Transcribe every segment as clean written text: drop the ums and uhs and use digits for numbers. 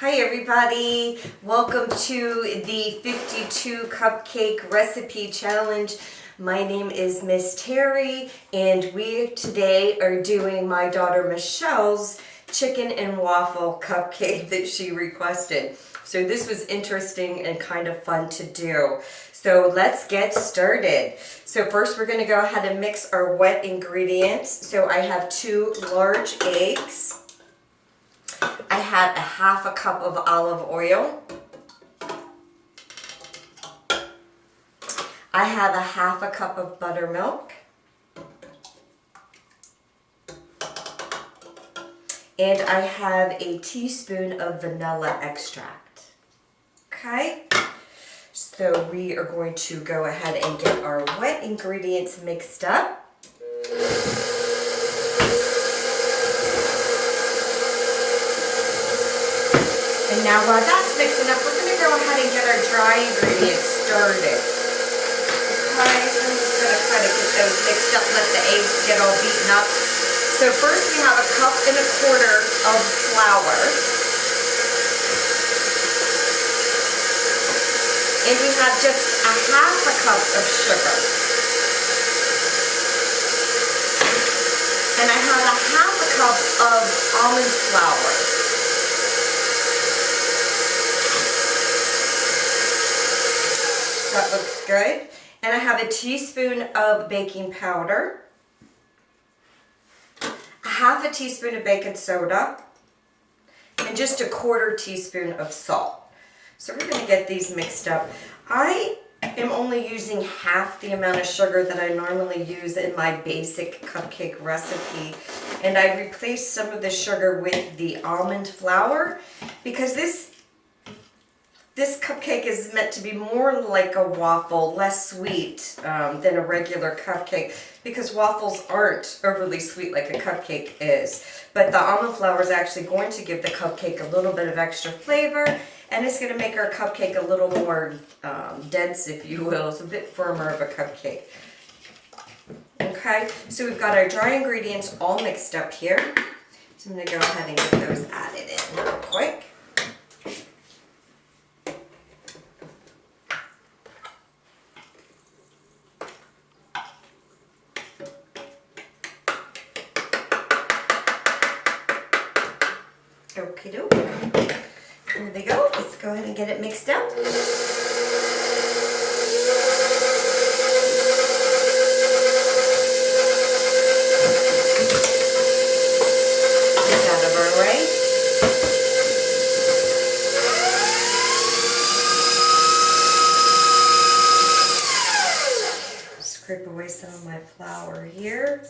Hi everybody, welcome to the 52 Cupcake Recipe Challenge. My name is Miss Terry and we today are doing my daughter Michelle's chicken and waffle cupcake that she requested. So this was interesting and kind of fun to do. So let's get started. So first we're going to go ahead and mix our wet ingredients. So I have 2 large eggs. I have a half a cup of olive oil. I have a half a cup of buttermilk. And I have a teaspoon of vanilla extract. Okay, so we are going to go ahead and get our wet ingredients mixed up. And now while that's mixing up, we're going to go ahead and get our dry ingredients started. Okay, so I'm just going to try to get those mixed up, let the eggs get all beaten up. So first we have a 1.25 cups of flour. And we have just a half a cup of sugar. And I have a half a cup of almond flour. That looks good. And I have a teaspoon of baking powder, a half a teaspoon of baking soda, and just a 1/4 teaspoon of salt. So we're going to get these mixed up. I am only using half the amount of sugar that I normally use in my basic cupcake recipe. And I replaced some of the sugar with the almond flour because this cupcake is meant to be more like a waffle, less sweet than a regular cupcake, because waffles aren't overly sweet like a cupcake is. But the almond flour is actually going to give the cupcake a little bit of extra flavor, and it's going to make our cupcake a little more dense, if you will. It's a bit firmer of a cupcake. Okay, so we've got our dry ingredients all mixed up here. So I'm going to go ahead and get those added in real quick. Okie doke. Here they go. Let's go ahead and get it mixed up. Get out of our way. Scrape away some of my flour here.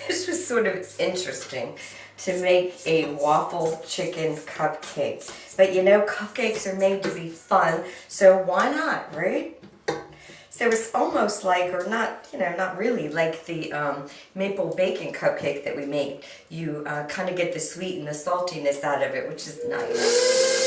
This was sort of interesting to make a waffle chicken cupcake. But you know, cupcakes are made to be fun, so why not, right? So it's almost like, or not, you know, not really like the maple bacon cupcake that we make. You kind of get the sweet and the saltiness out of it, which is nice.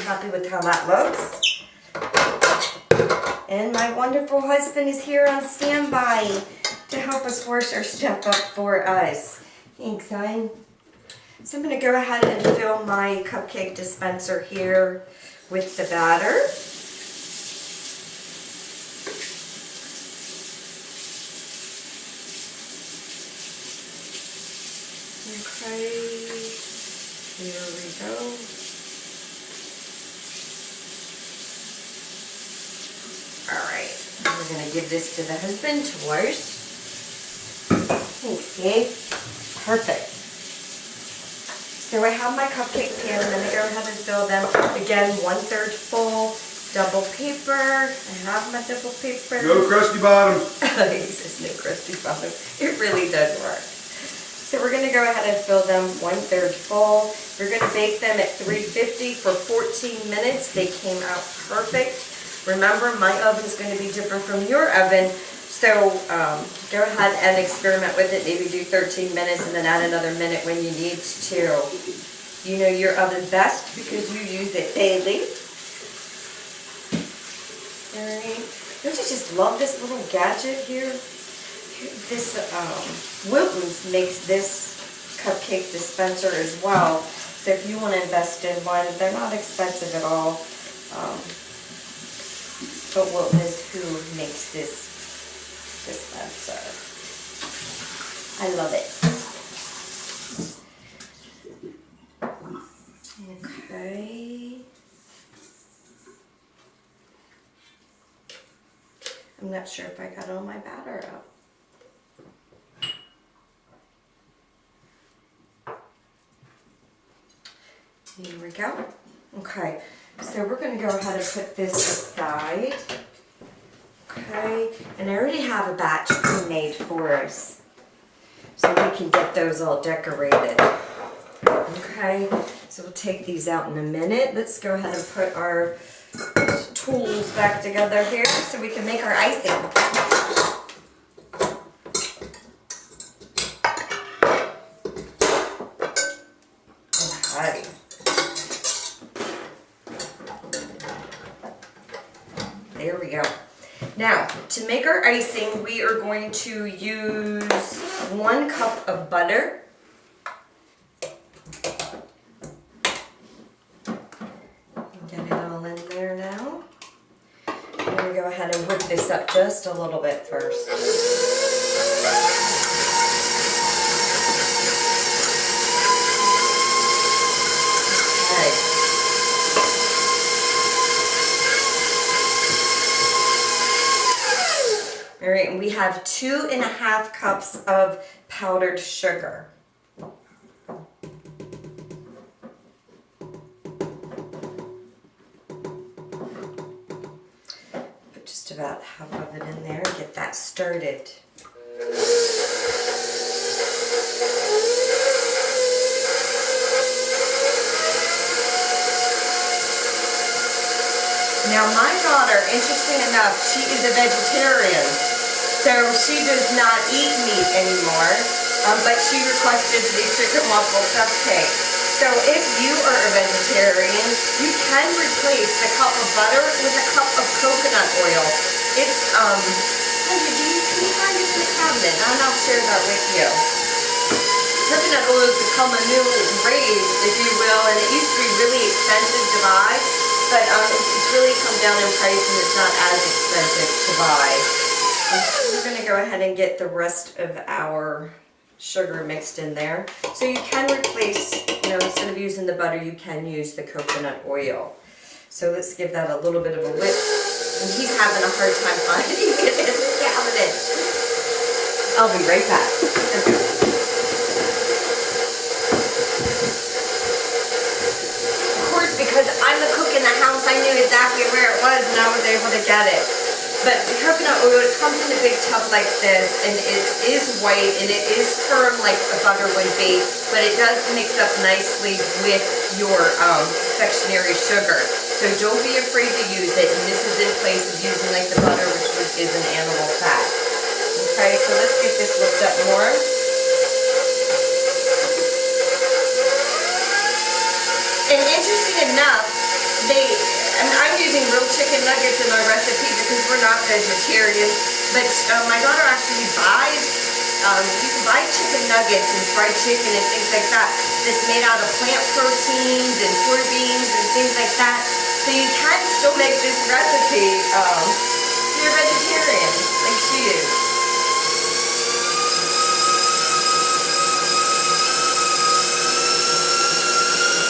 Happy with how that looks. And my wonderful husband is here on standby to help us wash our stuff up for us. Thanks, hon. So I'm going to go ahead and fill my cupcake dispenser here with the batter. Okay, here we go. Alright, we're going to give this to the husband to wash. Okay, perfect. So I have my cupcake pan. I'm going to go ahead and fill them. Again, 1/3 full, double paper. I have my double paper. No crusty bottom. He says no crusty bottom. It really does work. So we're going to go ahead and fill them 1/3 full. We're going to bake them at 350 for 14 minutes. They came out perfect. Remember, my oven's going to be different from your oven, So go ahead and experiment with it. Maybe do 13 minutes and then add another minute when you need to. You know your oven best because you use it daily. Alright. Don't you just love this little gadget here? This Wilton's makes this cupcake dispenser as well. So if you want to invest in one, they're not expensive at all. But Wilton is who makes this dispenser. I love it. Okay. I'm not sure if I got all my batter up. Here we go. Okay, so we're going to go ahead and put this aside. Okay, and I already have a batch made for us, so we can get those all decorated. Okay, so we'll take these out in a minute. Let's go ahead and put our tools back together here so we can make our icing. Okay. There we go. Now, to make our icing, we are going to use 1 cup of butter. Get it all in there now. I'm going to go ahead and whip this up just a little bit first. All right, and we have 2½ cups of powdered sugar. Put just about half of it in there and get that started. Now my daughter, interesting enough, she is a vegetarian. So she does not eat meat anymore, but she requested the chicken waffle cupcake. So if you are a vegetarian, you can replace the cup of butter with a cup of coconut oil. It's, can you find it in the cabinet? And I'll share that with you. Coconut oil has become a new rage, if you will, and it used to be really expensive to buy, but it's really come down in price and it's not as expensive to buy. We're going to go ahead and get the rest of our sugar mixed in there. So you can replace, instead of using the butter, you can use the coconut oil. So let's give that a little bit of a whip. And he's having a hard time finding it in the cabinet. I'll be right back. Okay. Of course, because I'm the cook in the house, I knew exactly where it was and I was able to get it. But the coconut oil, it comes in a big tub like this, and it is white, and it is firm like a butter would be, but it does mix up nicely with your confectionery sugar. So don't be afraid to use it, and this is in place of using like the butter, which is an animal fat. Okay, so let's get this whipped up more. And interesting enough, I'm using real chicken nuggets in our recipe because we're not vegetarians, but my daughter actually buys, you can buy chicken nuggets and fried chicken and things like that that's made out of plant proteins and soybeans and things like that. So you can still make this recipe if you're vegetarian, like she is.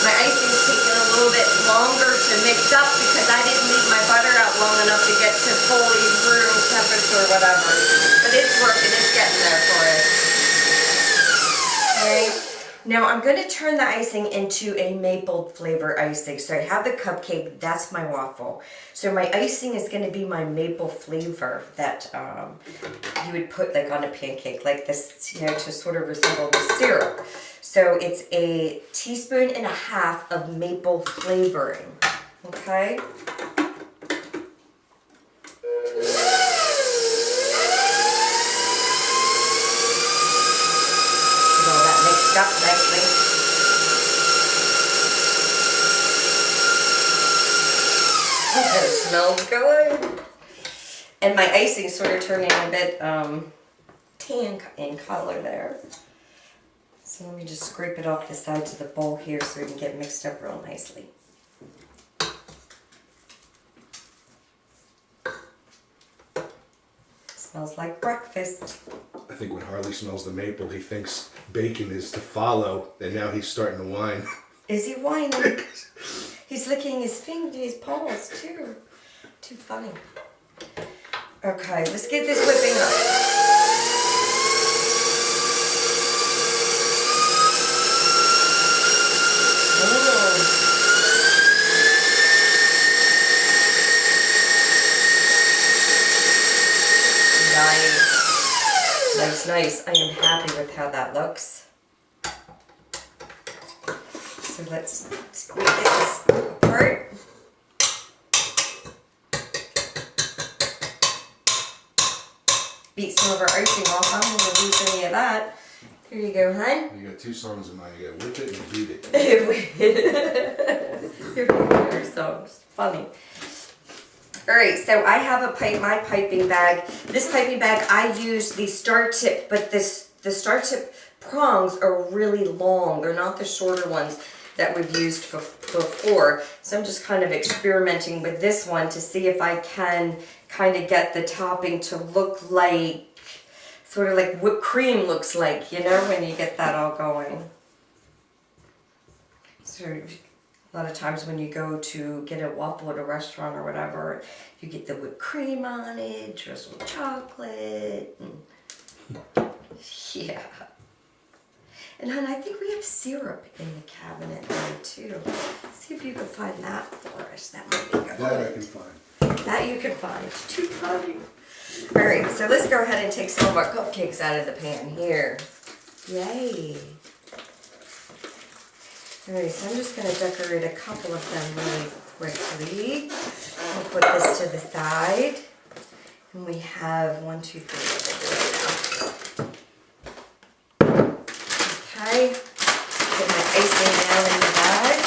My icing's taking a little bit longer to mix up because I didn't leave my butter out long enough to get to fully room temperature or whatever. But it's working, it's getting there for us. Okay. Now I'm going to turn the icing into a maple flavor icing. So I have the cupcake, that's my waffle. So my icing is going to be my maple flavor that you would put like on a pancake like this, to sort of resemble the syrup. So it's 1.5 teaspoons of maple flavoring, okay? mixed up nicely. Oh, it smells good. And my icing sort of turning a bit tan in color there. So let me just scrape it off the sides of the bowl here so we can get mixed up real nicely. Smells like breakfast. I think when Harley smells the maple, he thinks bacon is to follow, and now he's starting to whine. Is he whining? He's licking his fingers, his paws too. Too funny. Okay, let's get this whipping up. Nice. I am happy with how that looks. So let's squeeze this apart. Beat some of our icing off. I'm not going to use any of that. Here you go, hon. You got two songs in mind. You got whip it and beat it. You're doing your songs. Funny. Alright, so I have my piping bag. This piping bag, I use the star tip, but the star tip prongs are really long. They're not the shorter ones that we've used before. So I'm just kind of experimenting with this one to see if I can kind of get the topping to look like, sort of like whipped cream looks like, you know, when you get that all going. So a lot of times when you go to get a waffle at a restaurant or whatever, you get the whipped cream on it, drizzled chocolate. Yeah. And hon, I think we have syrup in the cabinet there too. See if you can find that for us. That might be good. That I can find. That you can find. Too funny. Alright, so let's go ahead and take some of our cupcakes out of the pan here. Yay. Alright, so I'm just going to decorate a couple of them really quickly. I'll put this to the side. And we have 1, 2, 3 over here now. Okay. Get my icing down in the bag.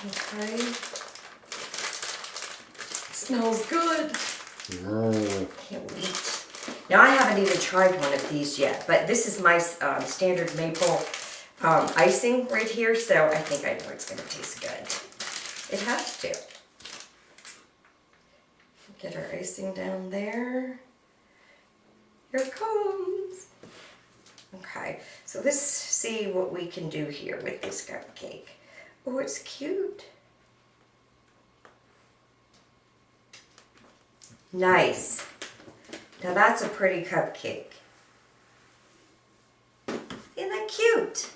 Okay. Smells good. Can't wait. Now I haven't even tried one of these yet, but this is my standard maple icing right here, so I think I know it's going to taste good. It has to. Get our icing down there. Here it comes. Okay, so let's see what we can do here with this cupcake. Oh, it's cute. Nice. Now that's a pretty cupcake. Isn't that cute?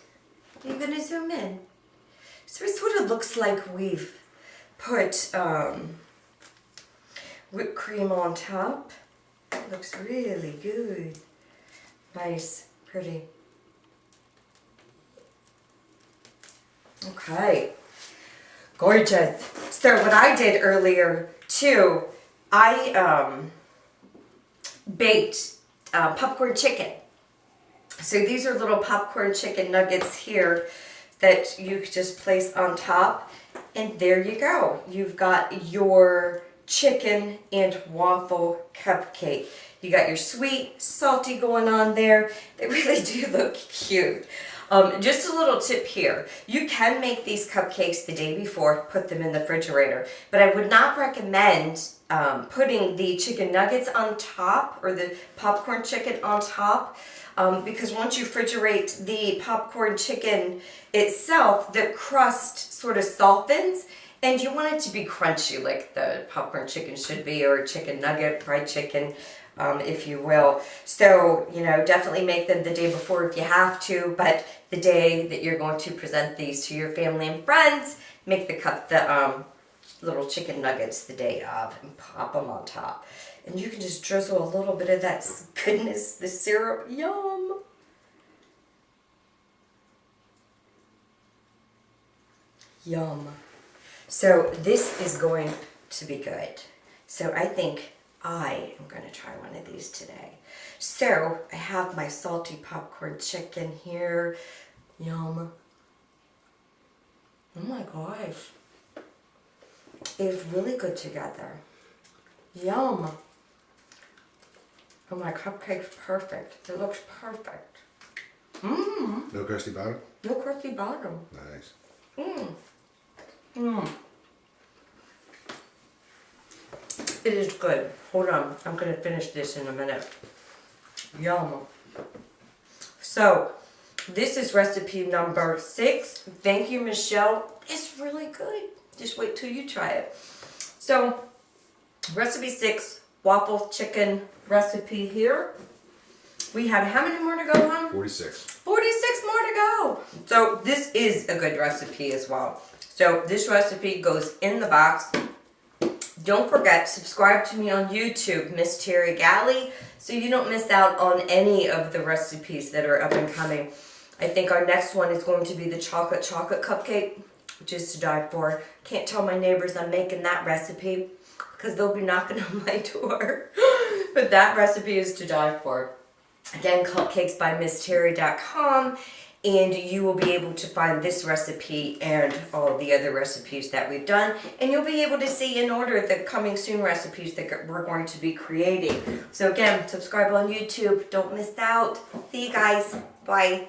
Are you gonna zoom in? So it sort of looks like we've put whipped cream on top. It looks really good. Nice, pretty. Okay, gorgeous. So what I did earlier too, I baked popcorn chicken. So these are little popcorn chicken nuggets here that you just place on top, and there you go. You've got your chicken and waffle cupcake. You got your sweet, salty going on there. They really do look cute. Just a little tip here. You can make these cupcakes the day before, put them in the refrigerator, but I would not recommend putting the chicken nuggets on top or the popcorn chicken on top because once you refrigerate the popcorn chicken itself, the crust sort of softens and you want it to be crunchy like the popcorn chicken should be, or chicken nugget, fried chicken, if you will. So, you know, definitely make them the day before if you have to, but the day that you're going to present these to your family and friends, make the little chicken nuggets the day of and pop them on top. And you can just drizzle a little bit of that goodness, the syrup. Yum! Yum. So this is going to be good. So I think I am going to try one of these today. So, I have my salty popcorn chicken here. Yum. Oh my gosh. It's really good together. Yum. Oh, my cupcake's perfect. It looks perfect. Mmm. No crusty bottom? No crusty bottom. Nice. Mmm. Mmm. It is good. Hold on. I'm going to finish this in a minute. Yum. So, this is recipe number 6. Thank you, Michelle. It's really good. Just wait till you try it. So, recipe 6, waffle chicken recipe here. We have how many more to go on? 46. 46 more to go. So, this is a good recipe as well. So, this recipe goes in the box. Don't forget, subscribe to me on YouTube, Miss Terry Galley, so you don't miss out on any of the recipes that are up and coming. I think our next one is going to be the chocolate cupcake, which is to die for. Can't tell my neighbors I'm making that recipe because they'll be knocking on my door. But that recipe is to die for. Again, Cupcakes by MissTerry.com. And you will be able to find this recipe and all the other recipes that we've done. And you'll be able to see in order the coming soon recipes that we're going to be creating. So again, subscribe on YouTube. Don't miss out. See you guys. Bye.